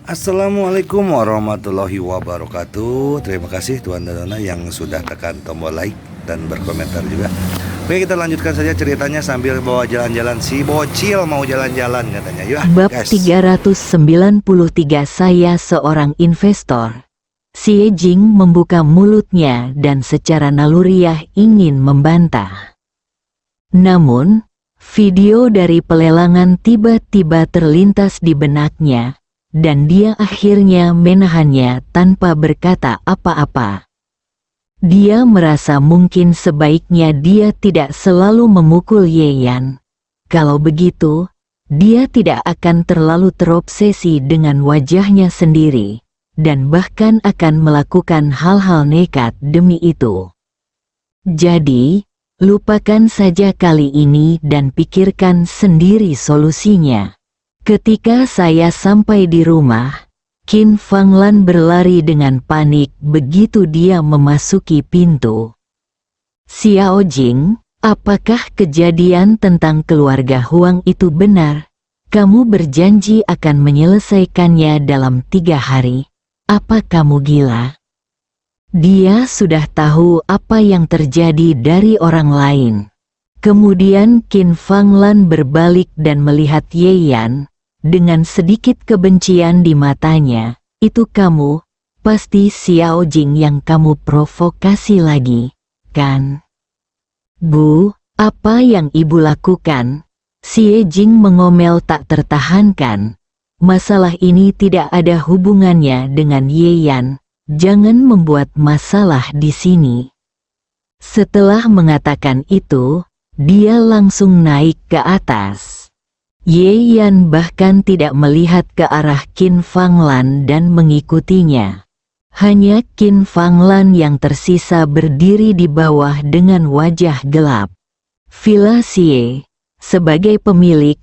Assalamualaikum warahmatullahi wabarakatuh. Terima kasih Tuan dan Nona yang sudah tekan tombol like dan berkomentar juga. Oke, kita lanjutkan saja ceritanya sambil bawa jalan-jalan. Si bocil mau jalan-jalan katanya. Yuk Bab guys. 393. Saya seorang investor. Xie Jing membuka mulutnya dan secara naluriah ingin membantah. Namun, video dari pelelangan tiba-tiba terlintas di benaknya, dan dia akhirnya menahannya tanpa berkata apa-apa. Dia merasa mungkin sebaiknya dia tidak selalu memukul Ye Yan. Kalau begitu, dia tidak akan terlalu terobsesi dengan wajahnya sendiri, dan bahkan akan melakukan hal-hal nekat demi itu. Jadi, lupakan saja kali ini dan pikirkan sendiri solusinya. Ketika saya sampai di rumah, Qin Fanglan berlari dengan panik begitu dia memasuki pintu. Xiao Jing, apakah kejadian tentang keluarga Huang itu benar? Kamu berjanji akan menyelesaikannya dalam 3 hari. Apa kamu gila? Dia sudah tahu apa yang terjadi dari orang lain. Kemudian Qin Fanglan berbalik dan melihat Ye Yan. Dengan sedikit kebencian di matanya, itu kamu, pasti Xiao Jing yang kamu provokasi lagi, kan? Bu, apa yang ibu lakukan? Xie Jing mengomel tak tertahankan. Masalah ini tidak ada hubungannya dengan Ye Yan, jangan membuat masalah di sini. Setelah mengatakan itu, dia langsung naik ke atas. Ye Yan bahkan tidak melihat ke arah Qin Fanglan dan mengikutinya. Hanya Qin Fanglan yang tersisa berdiri di bawah dengan wajah gelap. Villa Xie, sebagai pemilik,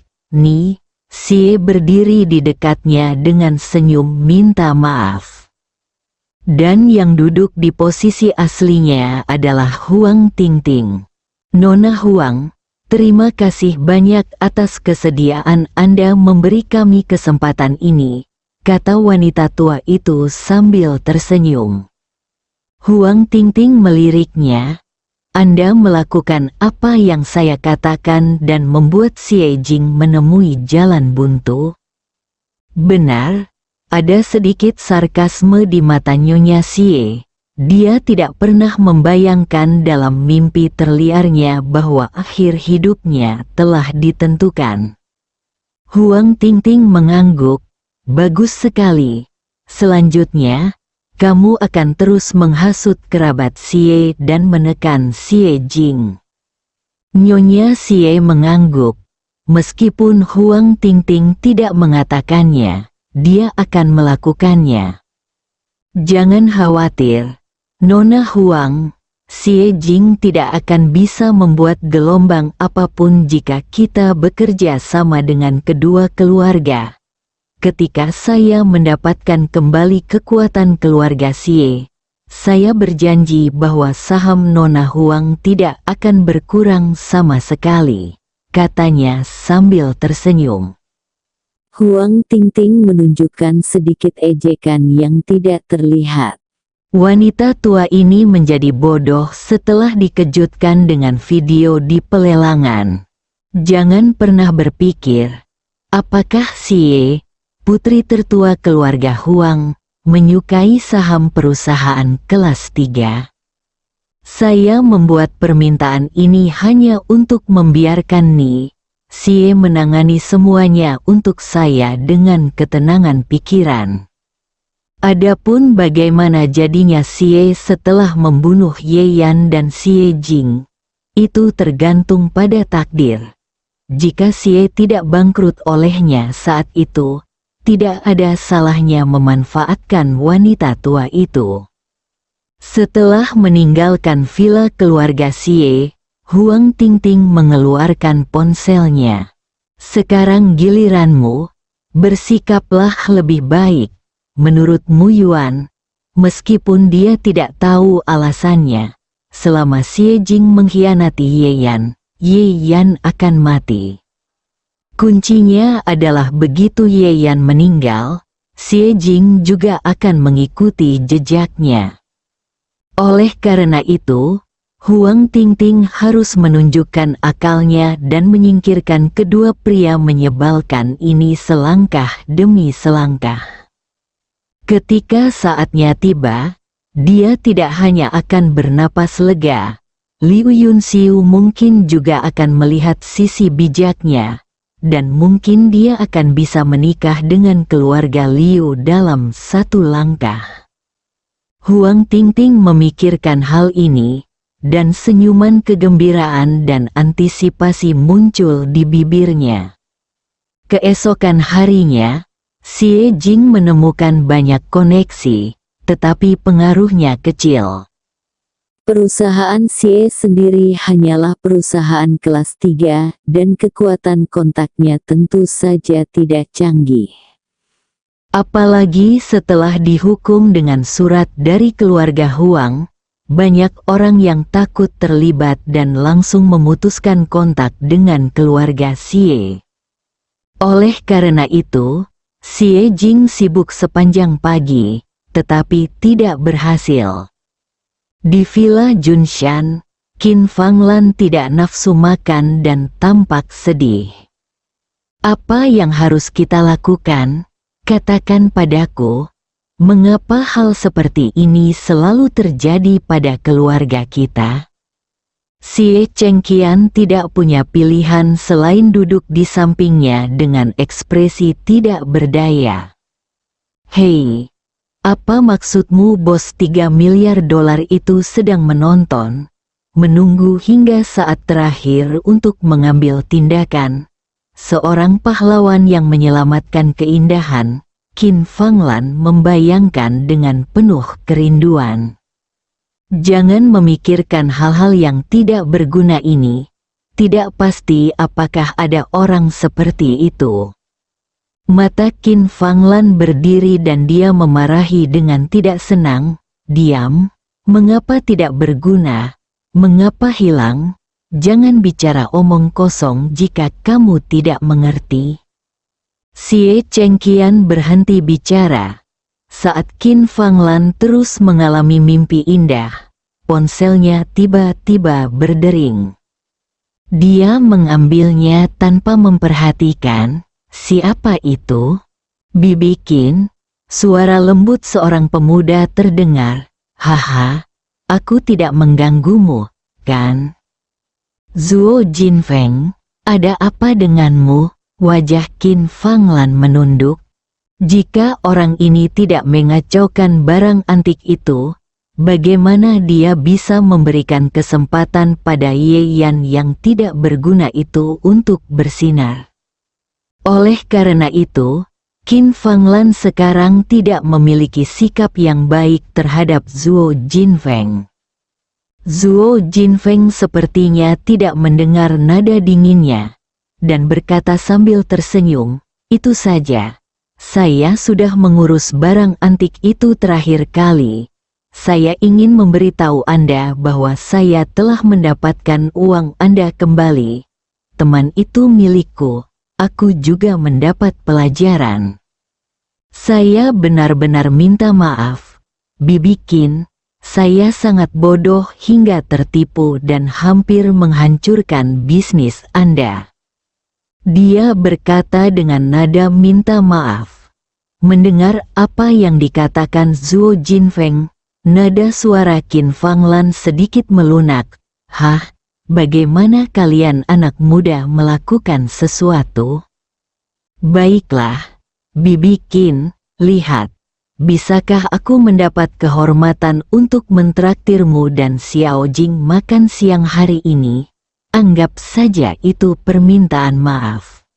Xie berdiri di dekatnya dengan senyum minta maaf. Dan yang duduk di posisi aslinya adalah Huang Tingting. Nona Huang, terima kasih banyak atas kesediaan Anda memberi kami kesempatan ini, kata wanita tua itu sambil tersenyum. Huang Tingting meliriknya, Anda melakukan apa yang saya katakan dan membuat Xie Jing menemui jalan buntu. Benar, ada sedikit sarkasme di mata Nyonya Xie. Dia tidak pernah membayangkan dalam mimpi terliarnya bahwa akhir hidupnya telah ditentukan. Huang Tingting mengangguk, bagus sekali. Selanjutnya, kamu akan terus menghasut kerabat Xie dan menekan Xie Jing. Nyonya Xie mengangguk. Meskipun Huang Tingting tidak mengatakannya, dia akan melakukannya. Jangan khawatir. Nona Huang, Xie Jing tidak akan bisa membuat gelombang apapun jika kita bekerja sama dengan kedua keluarga. Ketika saya mendapatkan kembali kekuatan keluarga Xie, saya berjanji bahwa saham Nona Huang tidak akan berkurang sama sekali, katanya sambil tersenyum. Huang Tingting menunjukkan sedikit ejekan yang tidak terlihat. Wanita tua ini menjadi bodoh setelah dikejutkan dengan video di pelelangan. Jangan pernah berpikir, apakah Xie, putri tertua keluarga Huang, menyukai saham perusahaan kelas 3? Saya membuat permintaan ini hanya untuk membiarkan Xie menangani semuanya untuk saya dengan ketenangan pikiran. Adapun bagaimana jadinya Xie setelah membunuh Ye Yan dan Xie Jing, itu tergantung pada takdir. Jika Xie tidak bangkrut olehnya saat itu, tidak ada salahnya memanfaatkan wanita tua itu. Setelah meninggalkan villa keluarga Xie, Huang Tingting mengeluarkan ponselnya. Sekarang giliranmu, bersikaplah lebih baik. Menurut Mu Yuan, meskipun dia tidak tahu alasannya, selama Xie Jing mengkhianati Ye Yan akan mati. Kuncinya adalah begitu Ye Yan meninggal, Xie Jing juga akan mengikuti jejaknya. Oleh karena itu, Huang Tingting harus menunjukkan akalnya dan menyingkirkan kedua pria menyebalkan ini selangkah demi selangkah. Ketika saatnya tiba, dia tidak hanya akan bernapas lega, Liu Yunxiu mungkin juga akan melihat sisi bijaknya, dan mungkin dia akan bisa menikah dengan keluarga Liu dalam satu langkah. Huang Tingting memikirkan hal ini, dan senyuman kegembiraan dan antisipasi muncul di bibirnya. Keesokan harinya, Xie Jing menemukan banyak koneksi, tetapi pengaruhnya kecil. Perusahaan Xie sendiri hanyalah perusahaan kelas 3 dan kekuatan kontaknya tentu saja tidak canggih. Apalagi setelah dihukum dengan surat dari keluarga Huang, banyak orang yang takut terlibat dan langsung memutuskan kontak dengan keluarga Xie. Oleh karena itu, Xie Jing sibuk sepanjang pagi, tetapi tidak berhasil. Di Villa Junshan, Qin Fanglan tidak nafsu makan dan tampak sedih. Apa yang harus kita lakukan? Katakan padaku. Mengapa hal seperti ini selalu terjadi pada keluarga kita? Xie Chengqian tidak punya pilihan selain duduk di sampingnya dengan ekspresi tidak berdaya. Hei, apa maksudmu bos 3 miliar dolar itu sedang menonton, menunggu hingga saat terakhir untuk mengambil tindakan? Seorang pahlawan yang menyelamatkan keindahan, Qin Fanglan membayangkan dengan penuh kerinduan. Jangan memikirkan hal-hal yang tidak berguna ini. Tidak pasti apakah ada orang seperti itu. Mata Qin Fanglan berdiri dan dia memarahi dengan tidak senang. Diam, mengapa tidak berguna? Mengapa hilang? Jangan bicara omong kosong jika kamu tidak mengerti. Xie Chengqian berhenti bicara. Saat Qin Fanglan terus mengalami mimpi indah, ponselnya tiba-tiba berdering. Dia mengambilnya tanpa memperhatikan, siapa itu? Bibi Qin, suara lembut seorang pemuda terdengar. Haha, aku tidak mengganggumu, kan? Zuo Jinfeng, ada apa denganmu? Wajah Qin Fanglan menunduk. Jika orang ini tidak mengacaukan barang antik itu, bagaimana dia bisa memberikan kesempatan pada Ye Yan yang tidak berguna itu untuk bersinar? Oleh karena itu, Qin Fanglan sekarang tidak memiliki sikap yang baik terhadap Zuo Jinfeng. Zuo Jinfeng sepertinya tidak mendengar nada dinginnya, dan berkata sambil tersenyum, itu saja. Saya sudah mengurus barang antik itu terakhir kali. Saya ingin memberitahu Anda bahwa saya telah mendapatkan uang Anda kembali. Teman itu milikku. Aku juga mendapat pelajaran. Saya benar-benar minta maaf, Bibi Qin. Saya sangat bodoh hingga tertipu dan hampir menghancurkan bisnis Anda. Dia berkata dengan nada minta maaf. Mendengar apa yang dikatakan Zuo Jinfeng, nada suara Qin Fanglan sedikit melunak. Hah, bagaimana kalian anak muda melakukan sesuatu? Baiklah, Bibi Qin, lihat. Bisakah aku mendapat kehormatan untuk mentraktirmu dan Xiao Jing makan siang hari ini? Anggap saja itu permintaan maaf.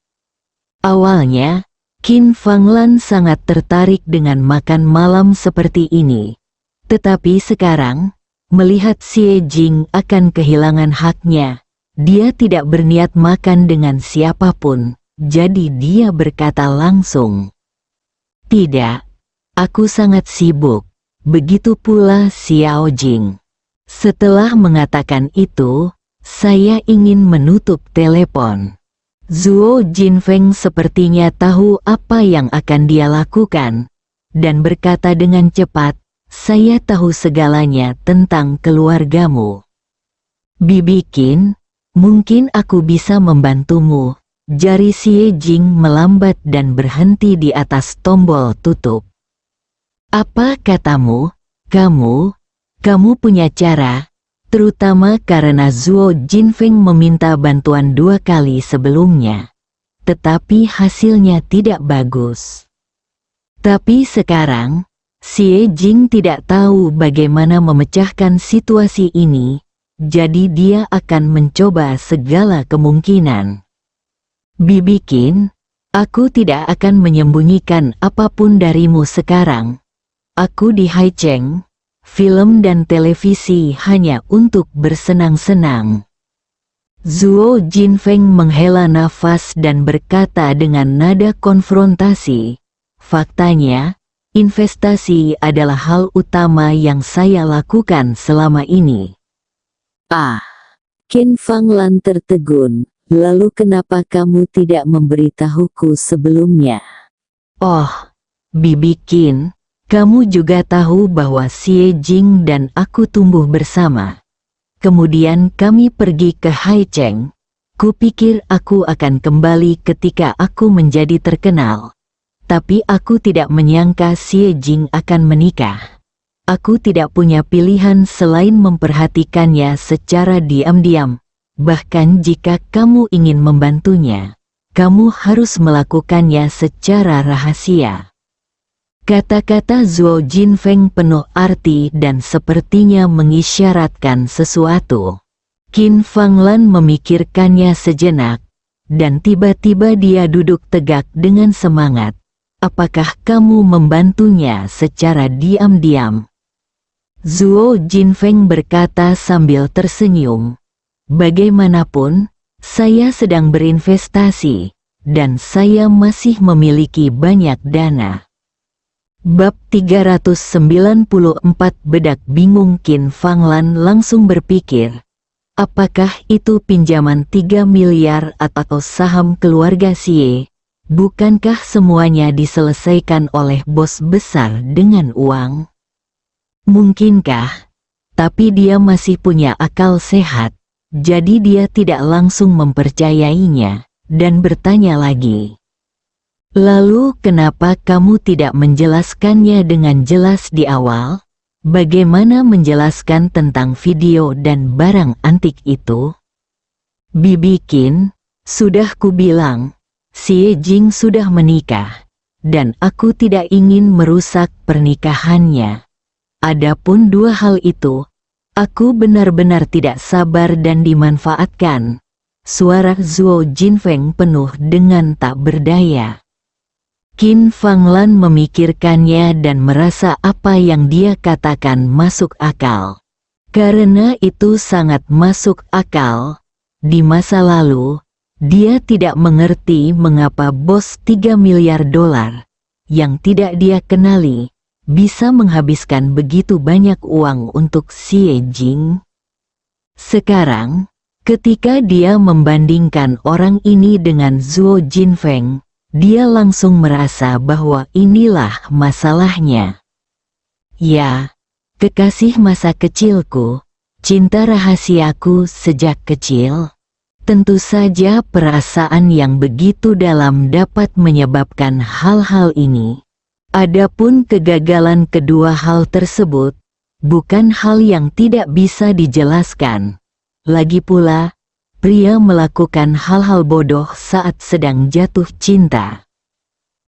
Awalnya, Qin Fanglan sangat tertarik dengan makan malam seperti ini. Tetapi sekarang, melihat Xie Jing akan kehilangan haknya, dia tidak berniat makan dengan siapapun, jadi dia berkata langsung. Tidak, aku sangat sibuk, begitu pula Xiao Jing. Setelah mengatakan itu, saya ingin menutup telepon. Zuo Jinfeng sepertinya tahu apa yang akan dia lakukan, dan berkata dengan cepat, "Saya tahu segalanya tentang keluargamu." "Bibi Qin, mungkin aku bisa membantumu." Jari Xie Jing melambat dan berhenti di atas tombol tutup. "Apa katamu? Kamu punya cara?" Terutama karena Zhuo Jinfeng meminta bantuan 2 kali sebelumnya. Tetapi hasilnya tidak bagus. Tapi sekarang, Xie Jing tidak tahu bagaimana memecahkan situasi ini, jadi dia akan mencoba segala kemungkinan. "Bibi Qin, aku tidak akan menyembunyikan apapun darimu sekarang. Aku di Haicheng, film dan televisi hanya untuk bersenang-senang." Zhuo Jinfeng menghela nafas dan berkata dengan nada konfrontasi, "Faktanya, investasi adalah hal utama yang saya lakukan selama ini." Qin Fanglan tertegun. "Lalu kenapa kamu tidak memberitahuku sebelumnya?" "Oh, Bibi Qin, kamu juga tahu bahwa Xie Jing dan aku tumbuh bersama. Kemudian kami pergi ke Haicheng. Kupikir aku akan kembali ketika aku menjadi terkenal. Tapi aku tidak menyangka Xie Jing akan menikah. Aku tidak punya pilihan selain memperhatikannya secara diam-diam. Bahkan jika kamu ingin membantunya, kamu harus melakukannya secara rahasia." Kata-kata Zhuo Jinfeng penuh arti dan sepertinya mengisyaratkan sesuatu. Qin Fanglan memikirkannya sejenak, dan tiba-tiba dia duduk tegak dengan semangat. "Apakah kamu membantunya secara diam-diam?" Zhuo Jinfeng berkata sambil tersenyum. "Bagaimanapun, saya sedang berinvestasi, dan saya masih memiliki banyak dana." Bab 394 Bedak bingung. Qin Fanglan langsung berpikir, apakah itu pinjaman 3 miliar atau saham keluarga Xie? Bukankah semuanya diselesaikan oleh bos besar dengan uang? Mungkinkah? Tapi dia masih punya akal sehat. Jadi dia tidak langsung mempercayainya, dan bertanya lagi. "Lalu kenapa kamu tidak menjelaskannya dengan jelas di awal? Bagaimana menjelaskan tentang video dan barang antik itu?" "Bibi Qin, sudah kubilang, Xie Jing sudah menikah, dan aku tidak ingin merusak pernikahannya. Adapun 2 hal itu, aku benar-benar tidak sabar dan dimanfaatkan." Suara Zhuo Jinfeng penuh dengan tak berdaya. Qin Fanglan memikirkannya dan merasa apa yang dia katakan masuk akal. Karena itu sangat masuk akal. Di masa lalu, dia tidak mengerti mengapa bos 3 miliar dolar, yang tidak dia kenali, bisa menghabiskan begitu banyak uang untuk Xie Jing. Sekarang, ketika dia membandingkan orang ini dengan Zhuo Jinfeng, dia langsung merasa bahwa inilah masalahnya. "Ya, kekasih masa kecilku, cinta rahasiaku sejak kecil. Tentu saja perasaan yang begitu dalam dapat menyebabkan hal-hal ini. Adapun kegagalan kedua hal tersebut, bukan hal yang tidak bisa dijelaskan. Lagi pula, pria melakukan hal-hal bodoh saat sedang jatuh cinta."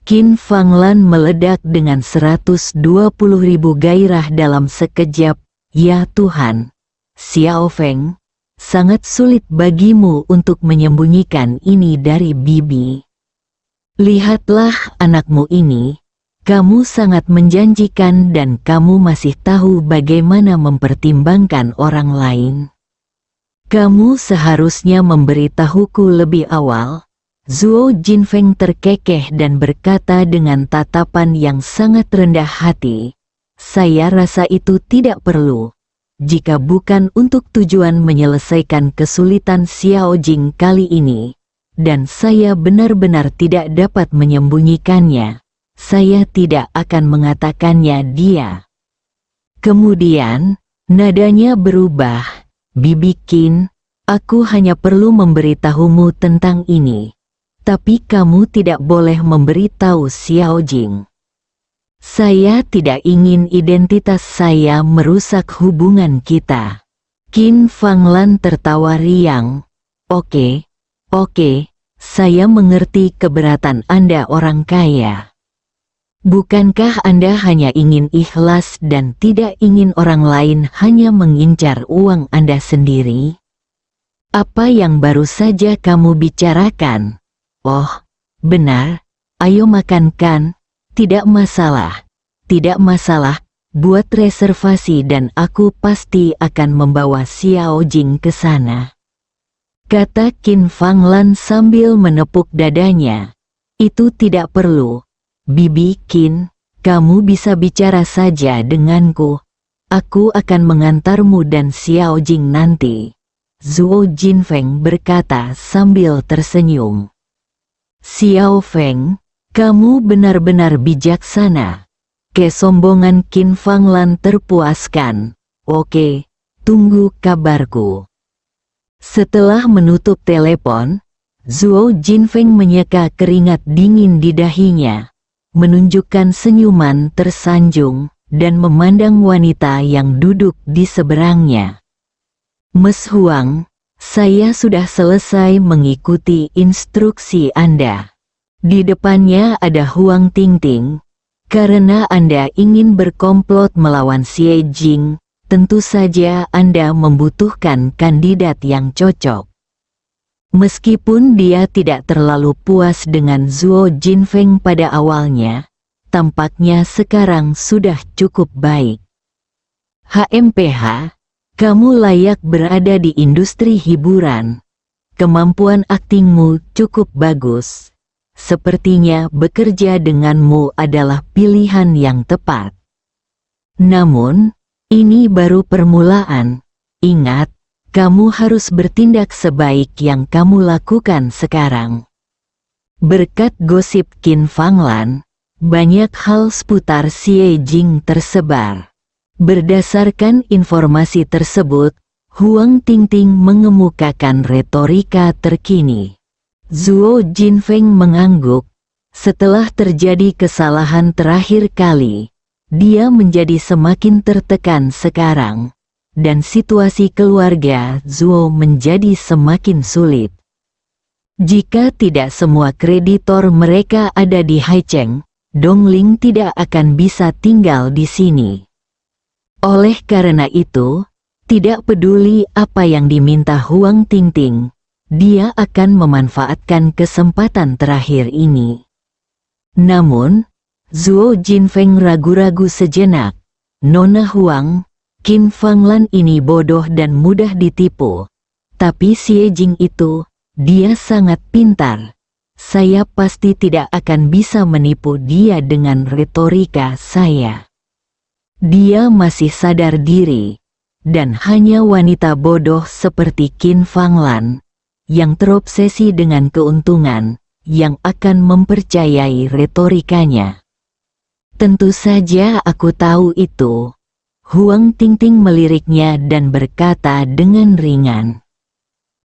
Qin Fanglan meledak dengan 120.000 gairah dalam sekejap. "Ya Tuhan, Xiao Feng, sangat sulit bagimu untuk menyembunyikan ini dari Bibi. Lihatlah anakmu ini. Kamu sangat menjanjikan dan kamu masih tahu bagaimana mempertimbangkan orang lain. Kamu seharusnya memberitahuku lebih awal." Zhuo Jinfeng terkekeh dan berkata dengan tatapan yang sangat rendah hati, "Saya rasa itu tidak perlu. Jika bukan untuk tujuan menyelesaikan kesulitan Xiao Jing kali ini, dan saya benar-benar tidak dapat menyembunyikannya, saya tidak akan mengatakannya dia. Kemudian, nadanya berubah, Bibi Qin, aku hanya perlu memberitahumu tentang ini. Tapi kamu tidak boleh memberitahu Xiao Jing. Saya tidak ingin identitas saya merusak hubungan kita. Qin Fanglan tertawa riang. Oke, saya mengerti keberatan Anda orang kaya. Bukankah Anda hanya ingin ikhlas dan tidak ingin orang lain hanya mengincar uang Anda sendiri? Apa yang baru saja kamu bicarakan? Oh, benar. Ayo makan kan? Tidak masalah. Tidak masalah. Buat reservasi dan aku pasti akan membawa Xiao Jing ke sana. Kata Qin Fanglan sambil menepuk dadanya. Itu tidak perlu. Bibi Qin, kamu bisa bicara saja denganku. Aku akan mengantarmu dan Xiao Jing nanti. Zuo Jinfeng berkata sambil tersenyum. Xiao Feng, kamu benar-benar bijaksana. Kesombongan Qin Fanglan terpuaskan. Oke, tunggu kabarku. Setelah menutup telepon, Zuo Jinfeng menyeka keringat dingin di dahinya, menunjukkan senyuman tersanjung, dan memandang wanita yang duduk di seberangnya. Mes Huang, saya sudah selesai mengikuti instruksi Anda. Di depannya ada Huang Tingting. Karena Anda ingin berkomplot melawan Xie Jing, tentu saja Anda membutuhkan kandidat yang cocok. Meskipun dia tidak terlalu puas dengan Zuo Jinfeng pada awalnya, tampaknya sekarang sudah cukup baik. HMPH, kamu layak berada di industri hiburan. Kemampuan aktingmu cukup bagus. Sepertinya bekerja denganmu adalah pilihan yang tepat. Namun, ini baru permulaan. Ingat, kamu harus bertindak sebaik yang kamu lakukan sekarang. Berkat gosip Qin Fanglan, banyak hal seputar Xie Jing tersebar. Berdasarkan informasi tersebut, Huang Tingting mengemukakan retorika terkini. Zuo Jinfeng mengangguk. Setelah terjadi kesalahan terakhir kali, dia menjadi semakin tertekan sekarang, dan situasi keluarga Zuo menjadi semakin sulit. Jika tidak semua kreditor mereka ada di Haicheng, Dongling tidak akan bisa tinggal di sini. Oleh karena itu, tidak peduli apa yang diminta Huang Tingting, dia akan memanfaatkan kesempatan terakhir ini. Namun, Zuo Jinfeng ragu-ragu sejenak. Nona Huang, Qin Fanglan ini bodoh dan mudah ditipu. Tapi Xie Jing itu, dia sangat pintar. Saya pasti tidak akan bisa menipu dia dengan retorika saya. Dia masih sadar diri, dan hanya wanita bodoh seperti Qin Fanglan yang terobsesi dengan keuntungan, yang akan mempercayai retorikanya. Tentu saja aku tahu itu. Huang Tingting meliriknya dan berkata dengan ringan.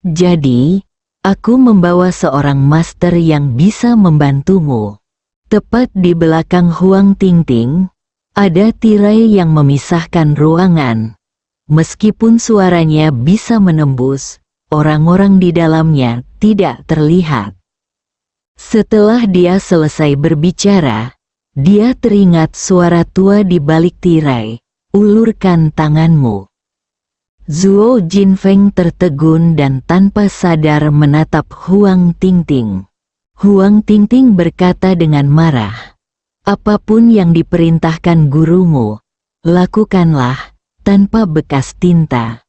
Jadi, aku membawa seorang master yang bisa membantumu. Tepat di belakang Huang Tingting, ada tirai yang memisahkan ruangan. Meskipun suaranya bisa menembus, orang-orang di dalamnya tidak terlihat. Setelah dia selesai berbicara, dia teringat suara tua di balik tirai, ulurkan tanganmu. Zuo Jinfeng tertegun dan tanpa sadar menatap Huang Tingting. Huang Tingting berkata dengan marah, apapun yang diperintahkan gurumu, lakukanlah, tanpa bekas tinta.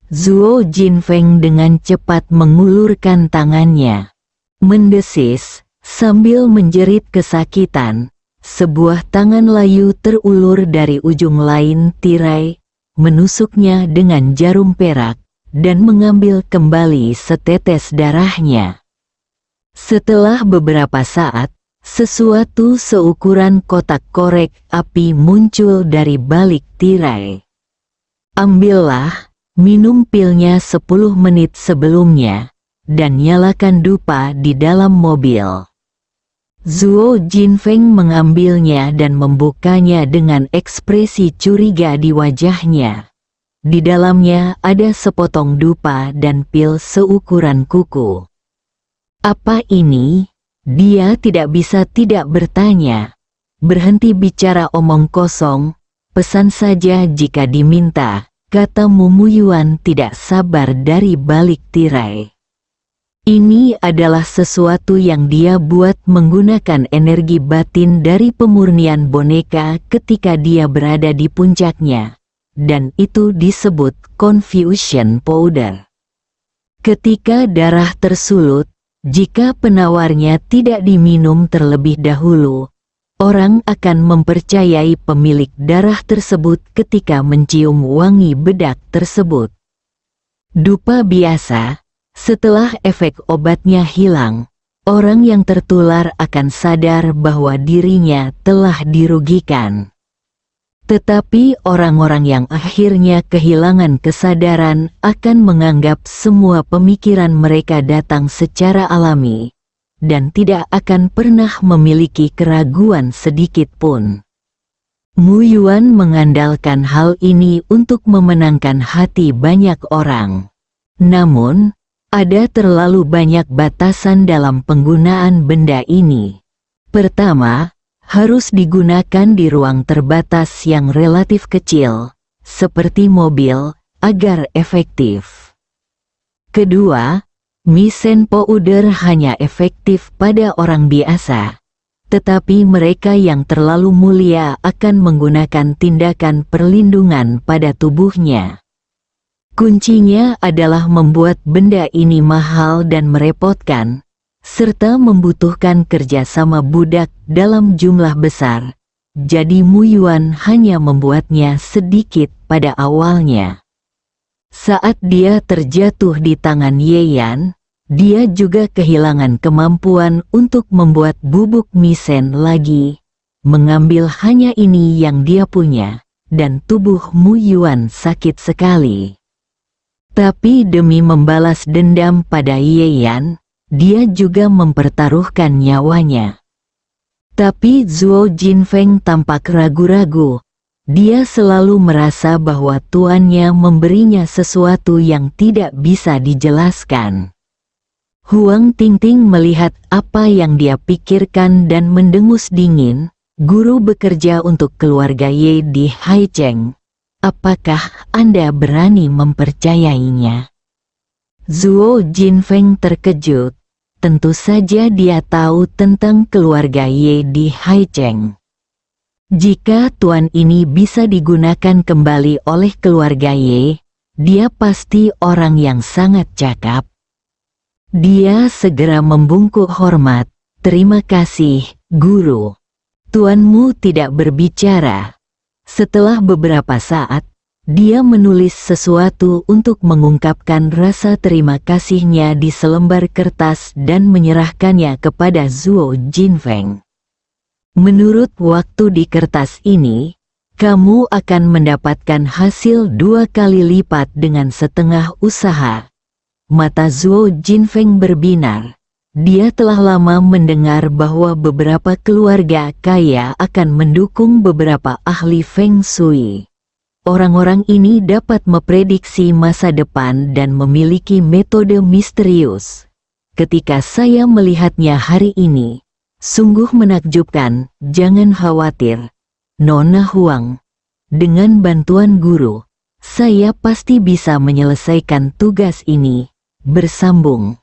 Zuo Jinfeng dengan cepat mengulurkan tangannya. Mendesis, sambil menjerit kesakitan, sebuah tangan layu terulur dari ujung lain tirai, menusuknya dengan jarum perak, dan mengambil kembali setetes darahnya. Setelah beberapa saat, Sesuatu seukuran kotak korek api muncul dari balik tirai. Ambillah, minum pilnya 10 menit sebelumnya, dan nyalakan dupa di dalam mobil. Zuo Jinfeng mengambilnya dan membukanya dengan ekspresi curiga di wajahnya. Di dalamnya ada sepotong dupa dan pil seukuran kuku. Apa ini? Dia tidak bisa tidak bertanya. Berhenti bicara omong kosong, pesan saja jika diminta, kata Mumuyuan tidak sabar dari balik tirai. Ini adalah sesuatu yang dia buat menggunakan energi batin dari pemurnian boneka ketika dia berada di puncaknya, dan itu disebut Confusion Powder. Ketika darah tersulut, jika penawarnya tidak diminum terlebih dahulu, orang akan mempercayai pemilik darah tersebut ketika mencium wangi bedak tersebut. Dupa biasa, setelah efek obatnya hilang, orang yang tertular akan sadar bahwa dirinya telah dirugikan. Tetapi orang-orang yang akhirnya kehilangan kesadaran akan menganggap semua pemikiran mereka datang secara alami, dan tidak akan pernah memiliki keraguan sedikit pun. Muyuan mengandalkan hal ini untuk memenangkan hati banyak orang. Namun, ada terlalu banyak batasan dalam penggunaan benda ini. Pertama, harus digunakan di ruang terbatas yang relatif kecil, seperti mobil, agar efektif. Kedua, misen powder hanya efektif pada orang biasa, tetapi mereka yang terlalu mulia akan menggunakan tindakan perlindungan pada tubuhnya. Kuncinya adalah membuat benda ini mahal dan merepotkan, serta membutuhkan kerjasama budak dalam jumlah besar, jadi Muyuan hanya membuatnya sedikit pada awalnya. Saat dia terjatuh di tangan Yeyan, dia juga kehilangan kemampuan untuk membuat bubuk misen lagi, mengambil hanya ini yang dia punya, dan tubuh Muyuan sakit sekali. Tapi demi membalas dendam pada Yeyan, dia juga mempertaruhkan nyawanya. Tapi Zuo Jinfeng tampak ragu-ragu. Dia selalu merasa bahwa tuannya memberinya sesuatu yang tidak bisa dijelaskan. Huang Tingting melihat apa yang dia pikirkan dan mendengus dingin. Guru bekerja untuk keluarga Ye di Haicheng. Apakah Anda berani mempercayainya? Zuo Jinfeng terkejut. Tentu saja dia tahu tentang keluarga Ye di Haicheng. Jika tuan ini bisa digunakan kembali oleh keluarga Ye, dia pasti orang yang sangat cakap. Dia segera membungkuk hormat. Terima kasih, guru. Tuanmu tidak berbicara. Setelah beberapa saat, dia menulis sesuatu untuk mengungkapkan rasa terima kasihnya di selembar kertas dan menyerahkannya kepada Zuo Jinfeng. Menurut waktu di kertas ini, kamu akan mendapatkan hasil 2 kali lipat dengan setengah usaha. Mata Zuo Jinfeng berbinar. Dia telah lama mendengar bahwa beberapa keluarga kaya akan mendukung beberapa ahli Feng Shui. Orang-orang ini dapat memprediksi masa depan dan memiliki metode misterius. Ketika saya melihatnya hari ini, sungguh menakjubkan. Jangan khawatir, Nona Huang. Dengan bantuan guru, saya pasti bisa menyelesaikan tugas ini. Bersambung.